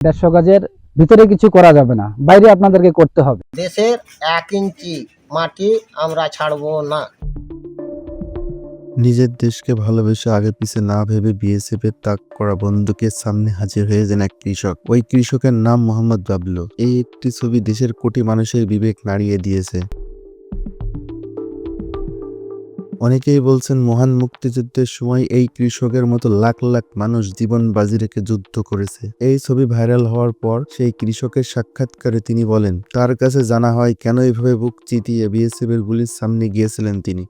150 গজের ভিতরে কিছু করা যাবে না, বাইরে আপনাদেরকে করতে হবে। দেশের 1 ইঞ্চি মাটি আমরা ছাড়বো না। নিজের দেশকে ভালোবেসে আগে পিছে না ভেবে বিএসএফ এর তাক করা বন্দুকের সামনে হাজির হয়েছেন এক কৃষক। ওই কৃষকের নাম মোহাম্মদ বাবলু। এই একটি ছবি দেশের কোটি মানুষের বিবেক নাড়িয়ে দিয়েছে। অনেকেই বলছেন মহান মুক্তিযুদ্ধের সময় এই কৃষকের মতো লাখ লাখ মানুষ জীবন বাজি রেখে যুদ্ধ করেছে। এই ছবি ভাইরাল হওয়ার পর সেই কৃষকের সাক্ষাৎকারে তিনি বলেন তার কাছে জানা হয় কেন এইভাবে বুক চিতিয়ে বিএসএফ এর গুলির সামনে গিয়েছিলেন তিনি।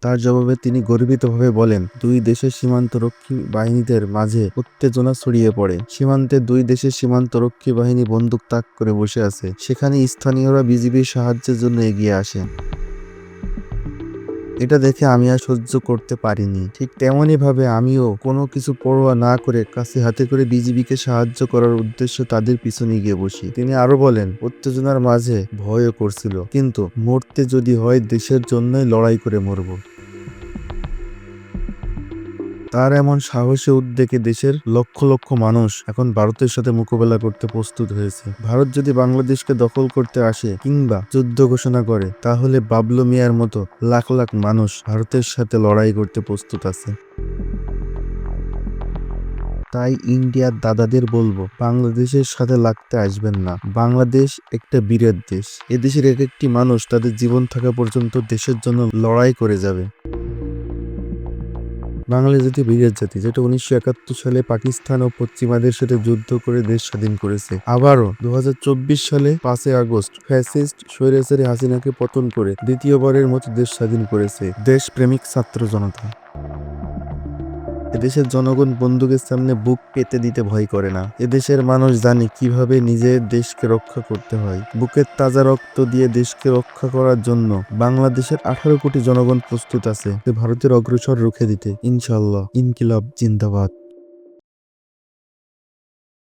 তার জবাবে তিনি গর্বিতভাবে বলেন, দুই দেশের সীমান্তরক্ষী বাহিনীদের মাঝে উত্তেজনা ছড়িয়ে পড়ে। সীমান্তে দুই দেশের সীমান্তরক্ষী বাহিনী বন্দুক তাক করে বসে আছে। সেখানে স্থানীয়রা বিজিবির সাহায্যের জন্য এগিয়ে আসে। এটা দেখে আমি আর সহ্য করতে পারিনি। ঠিক তেমনই ভাবে আমিও কোনো কিছু পরোয়া না করে কাছে হাতে করে বিজিবিকে সাহায্য করার উদ্দেশ্যে তাদের পিছনে গিয়ে বসি। তিনি আরো বলেন, উত্তেজনার মাঝে ভয়ও করছিল, কিন্তু মরতে যদি হয় দেশের জন্যই লড়াই করে মরব। তার এমন সাহসী উদ্যোগে দেশের লক্ষ লক্ষ মানুষ এখন ভারতের সাথে মোকাবেলা করতে প্রস্তুত হয়েছে। ভারত যদি বাংলাদেশকে দখল করতে আসে কিংবা যুদ্ধ ঘোষণা করে, তাহলে বাবলু মিয়ার মতো লাখ লাখ মানুষ ভারতের সাথে লড়াই করতে প্রস্তুত আছে। তাই ইন্ডিয়ার দাদাদের বলবো, বাংলাদেশের সাথে লাগতে আসবেন না। বাংলাদেশ একটা বীরের দেশ। এদেশের এক একটি মানুষ তাদের জীবন থাকা পর্যন্ত দেশের জন্য লড়াই করে যাবে। বাঙালি জাতি বীরের জাতি, যেটা 1971 সালে পাকিস্তান ও পশ্চিমাদের সাথে যুদ্ধ করে দেশ স্বাধীন করেছে। আবারও 2024 সালে 5 আগস্ট ফ্যাসিস্ট স্বৈরাচারী হাসিনাকে পতন করে দ্বিতীয়বারের মতো দেশ স্বাধীন করেছে দেশপ্রেমিক ছাত্র জনতা। এদেশের জনগণ বন্দুকের সামনে বুক পেতে দিতে ভয় করে না। এদেশের মানুষ জানে কিভাবে নিজের দেশকে রক্ষা করতে হয়। বুকের তাজা রক্ত দিয়ে দেশকে রক্ষা করার জন্য বাংলাদেশের 18 কোটি জনগণ প্রস্তুত আছে ভারতের অগ্রসর রুখে দিতে। ইনশাআল্লাহ। ইনকিলাব জিন্দাবাদ।